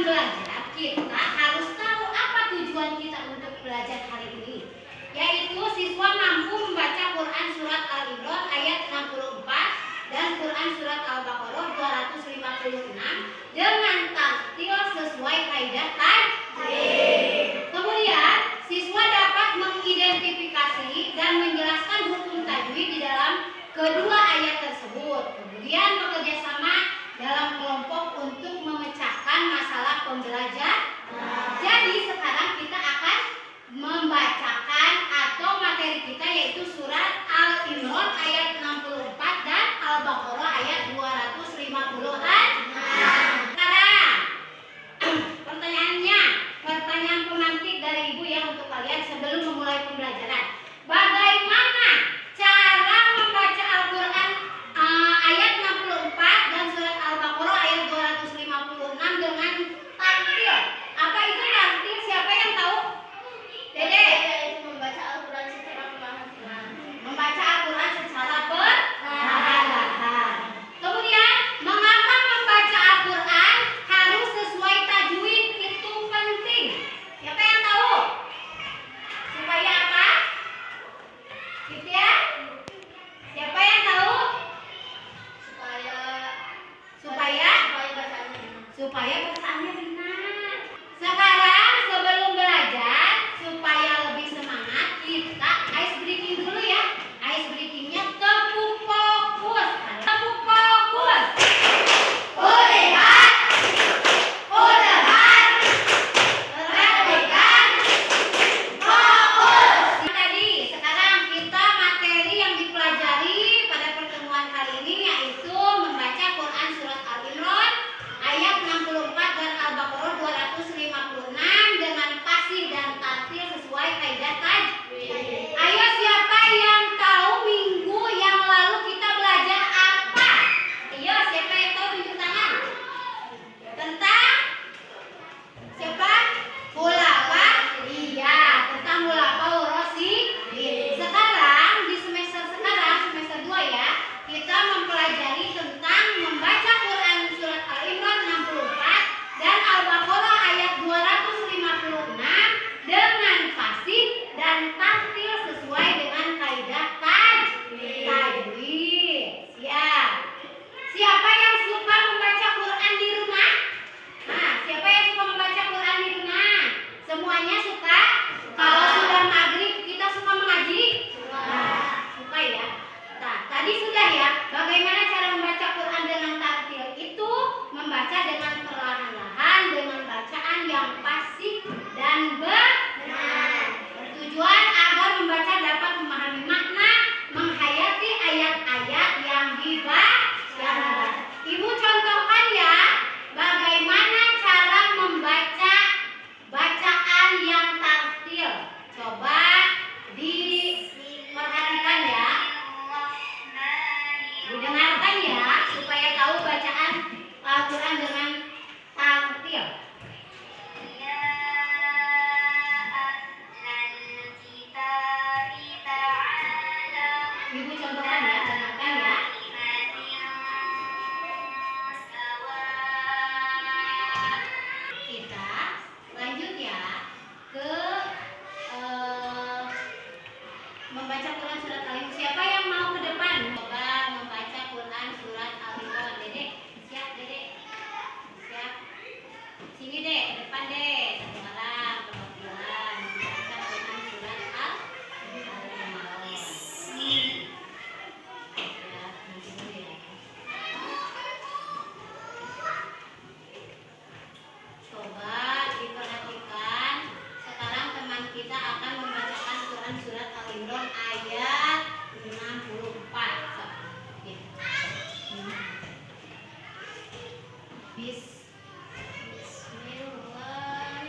akan belajar, kita harus tahu apa tujuan kita untuk belajar hari ini, yaitu siswa mampu membaca Quran Surat Al-Imran ayat 64 dan Quran Surat Al-Baqarah 256 dengan tartil sesuai kaidah tajwid. Kemudian, siswa dapat mengidentifikasi dan menjelaskan hukum tajwid di dalam kedua ayat tersebut. Kemudian bekerja sama dalam kelompok untuk memecahkan masalah pembelajaran. Jadi sekarang kita akan membacakan atau materi kita yaitu surat Al-Imran ayat 64 dan Al-Baqarah ayat 256. Sekarang pertanyaan pemantik dari Ibu ya untuk kalian sebelum memulai pembelajaran. Bagaimana cara membaca Al-Quran ayat 64 dan surat Al-Baqarah ayat 256 dengan tartil? Apa itu tartil? Siapa yang tahu? Dede? Membaca Al-Quran secara perlahan-lahan. Membaca Al-Quran secara perlahan-lahan. Kemudian, mengapa membaca Al-Quran harus sesuai tajwid? Itu penting. Siapa yang tahu? Supaya apa? Gitu ya? Siapa yang tahu? Supaya bacaannya benar. Sekarang sebelum belajar supaya lebih semangat, kita ice breaking dulu ya. Ice breakingnya tepuk fokus. Tepuk fokus. Kulihat, kudengar, perhatikan, fokus. Tadi, sekarang kita materi yang dipelajari pada pertemuan kali ini yaitu membaca Quran Surat Al-Imran ayat 64 dan Al-Baqarah 256 dengan fasih dan tartil sesuai kaidah tajwid. Ayo, siapa yang tahu minggu yang lalu kita belajar apa? Ayo, siapa yang tahu tunjuk tangan? Tentang siapa? Hulapa? Iya, tentang hulapa urosi. Sekarang di semester 2 ya, kita mempelajari tentang membaca Quran Surat Al-Imran 64 dan Al-Baqarah ayat 256 dengan fasih dan tartil sesuai dengan kaidah tajwid. Siap. Siapa yang suka membaca Quran di rumah? Nah, siapa yang suka membaca Quran di rumah? Semuanya suka? Kalau sudah maghrib kita suka mengaji? Suka ya. Nah, tadi sudah ya. Bagaimana cara membaca Quran dengan tartil? Itu membaca dengan perlahan-lahan dengan bacaan yang fasih dan benar. Bertujuan agar membaca dapat memahami makna, menghayati ayat-ayat yang dibaca. Ibu contohkan ya, bagaimana cara membaca bacaan yang tartil. Coba diperhatikan ya. Didengarkan ya, supaya tahu bacaan Al-Quran dengan tartil. Ibu contohkan ya, dengarkan ya. Kita lanjut ya ke membaca Quran Surat Al-Imran. Siapa yang mau ke depan? Coba membaca Quran Surat Al-Imran. Dedek, siap Dedek? Siap? Sini deh, ke depan deh. Satu orang, perwakilan membaca Quran Surat Al-Imran. Ya, nanti dulu ya. Coba diperhatikan. Sekarang teman kita akan membacakan Quran Surat Al-Imran ayat 64. Oke. Bismillahirrahmanirrahim.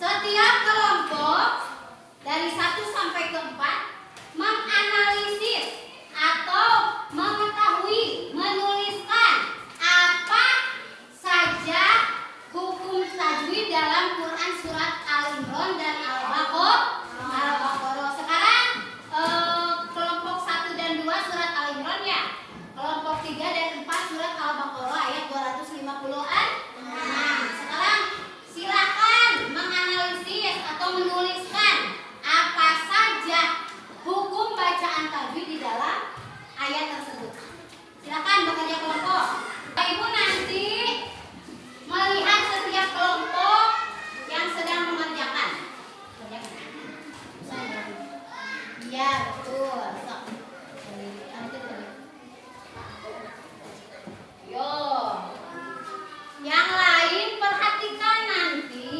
Setiap kelompok dari 1 sampai ke 4 menganalisis atau mengetahui, menuliskan apa saja hukum tajwid dalam Quran surat Al-Imran dan Al-Baqarah. Sekarang kelompok 1 dan 2 surat Al-Imran ya. Kelompok 3 dan 4 surat Al-Baqarah ayat 250-an. Nah, sekarang silakan menganalisis atau menuliskan apa saja hukum bacaan tajwid di dalam ayat tersebut. Silakan bekerja kelompok. Ibu nanti melihat setiap kelompok yang sedang mengerjakan. Iya, betul. Yo. Yang lain perhatikan nanti.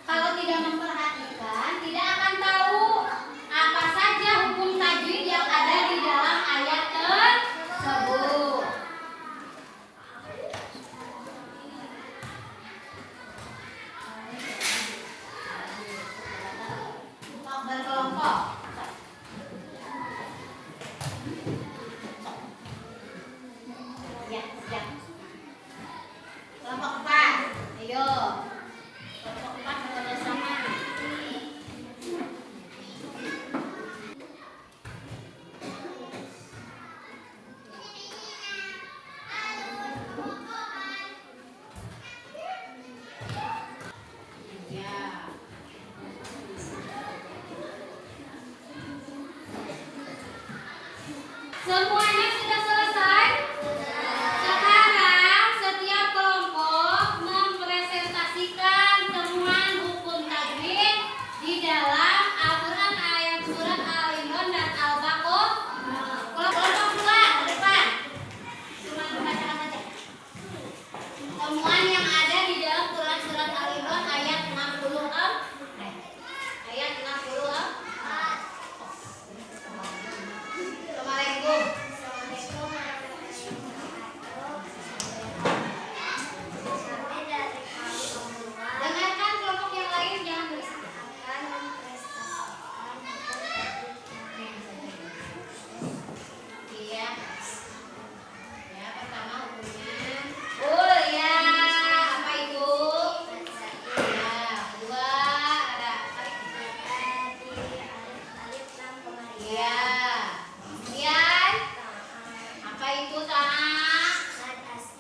Kalau tidak memperhatikan, tidak akan tahu apa saja hukum tajwid yang ada di dalam ayat tersebut. Berkelompok. Ya, siap. Kelompok 4. Ayo. Kelompok 4 bekerja sama. Semuanya sudah selesai? Sekarang setiap kelompok mempresentasikan temuan hukum tajwid di dalam Al-Quran ayat surat Al-Imran dan Al-Baqarah. Kelompok 2 ke depan. Cuma membacakan saja. Temuan yang ada di dalam Quran surat Al-Imran ayat 60. Ayat 60. Assalamualaikum. Dengarkan kelompok yang lain, jangan berisik. Iya. Ya, pertama hukumnya. Ya. Apa itu? Ya, kedua ada ya. Kemudian apa itu tanah?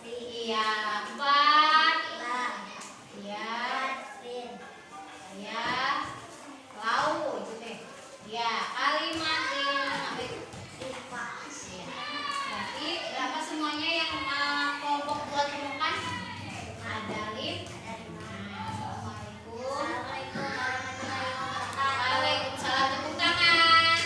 Iya, 4. Iya. Ya, lau itu teh. Ya, kalimatin apa itu? Iya. Berarti berapa semuanya yang kelompok 2 temukan? Ada alif. Nah, assalamualaikum. Waalaikumsalam. Tepuk tangan.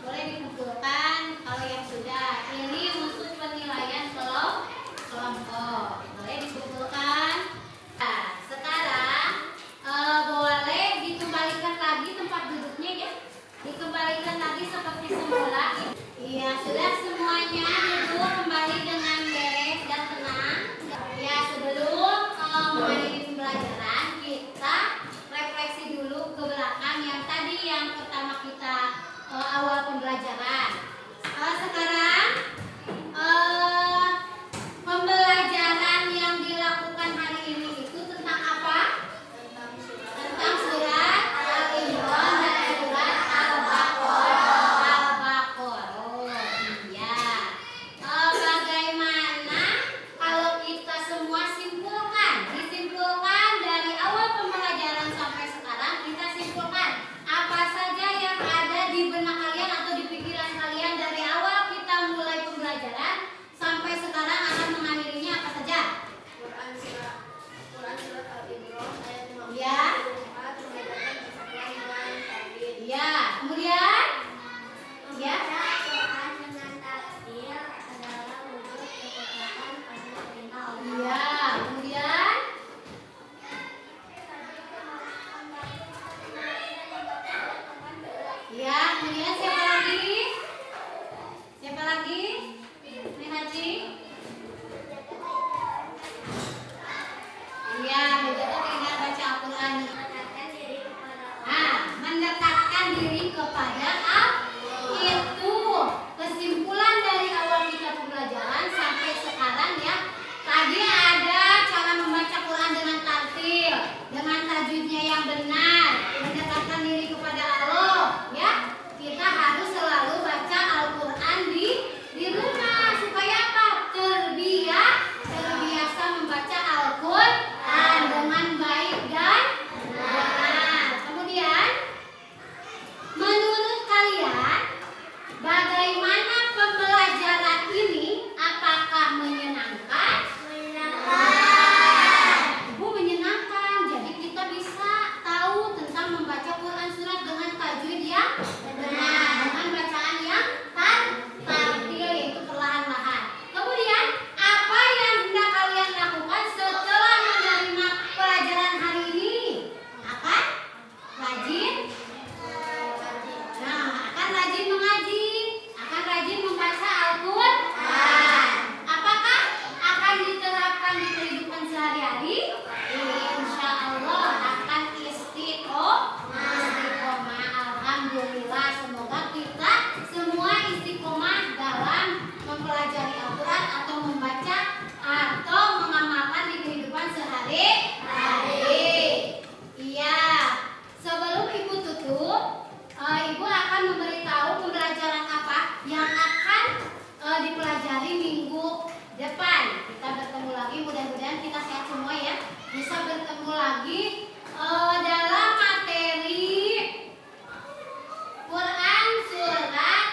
boleh dikumpulkan kalau yang sudah. Ini untuk penilaian kelompok. Boleh dikumpulkan. Nah, sekarang boleh dikembalikan lagi tempat duduknya ya. Dikembalikan lagi seperti semula. Iya, sudah semuanya duduk kembali dengan beres dan tenang. Ya, sebelum mengakhiri pembelajaran, kita refleksi dulu ke belakang yang tadi yang pertama kita awal pembelajaran. Sekarang pembelajaran yang dilakukan hari ini itu tentang apa? Tentang surat Al-Imran dan surat Al-Baqarah. Iya. Bagaimana kalau kita semua disimpulkan dari awal pembelajaran sampai sekarang, kita simpulkan apa saja yang ada di benak kalian atau di pikiran kalian dari awal kita mulai pembelajaran sampai sekarang akan mengakhirinya apa saja? Quran surat Al-Imran ayat 54 Ya. mengajarkan persatuan dan tauhid. Ya, kemudian ya. Quran dengan takdir adalah wujud ketaatan pada perintah Allah. Ya, kemudian ya, kemudian siapa lagi? Siapa lagi? Ini Haji? Iya, menjaga keinginan baca Al-Quran. Mendekatkan diri kepada Allah. Itu kesimpulan dari awal kita pembelajaran sampai sekarang ya. Tadi ada cara membaca Quran dengan tartil, dengan tajwidnya yang benar, mendekatkan diri kepada Allah ya. Kita harus selalu baca Al-Quran di rumah supaya apa? Terbiasa membaca Al-Quran dengan baik dan benar. Kemudian menurut kalian bagaimana pembelajaran ini? Apakah menyenangkan? Ibu menyenangkan. Jadi kita bisa tahu tentang membaca Quran surat dengan tajwid yang benar, dengan bacaan yang tartil yaitu perlahan-lahan. Kemudian apa yang hendak kalian lakukan setelah menerima pelajaran hari ini? Akan rajin mengaji, akan rajin membaca Al-Quran. Apakah akan diterapkan di kehidupan sehari-hari? Insya Allah akan istiqomah. Alhamdulillah, semoga kita semua istiqomah dalam mempelajari Al-Quran atau membaca atau mengamalkan di kehidupan sehari-hari. Iya, sebelum Ibu tutup, Ibu akan memberitahu pembelajaran apa yang akan dipelajari minggu depan. Kita bertemu lagi, mudah-mudahan kita sehat semua ya. Bisa bertemu lagi dalam materi Quran surat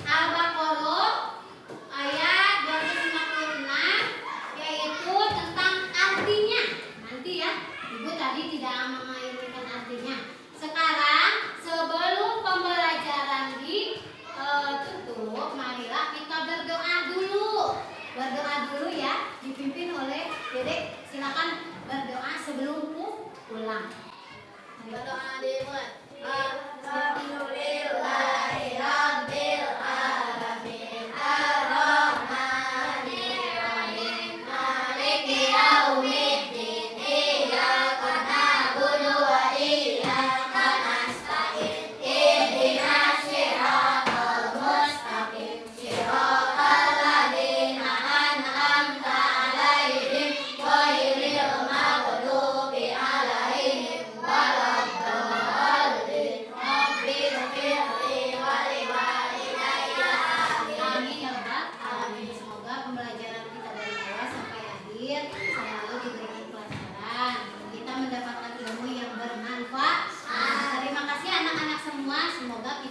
Al-Baqarah ayat 256, yaitu tentang artinya. Nanti ya, Ibu tadi tidak mengaitkan artinya. Sekarang sebelum pembelajaran ditutup, marilah kita berdoa dulu. Berdoa dulu ya, dipimpin oleh Dedek. Silakan berdoa sebelum pulang. Berdoa dimulai. Amin ya Rabbal alamin. Semoga pembelajaran kita dari awal sampai akhir selalu diberikan pelajaran. Kita mendapatkan ilmu yang bermanfaat. Terima kasih anak-anak semua. Semoga kita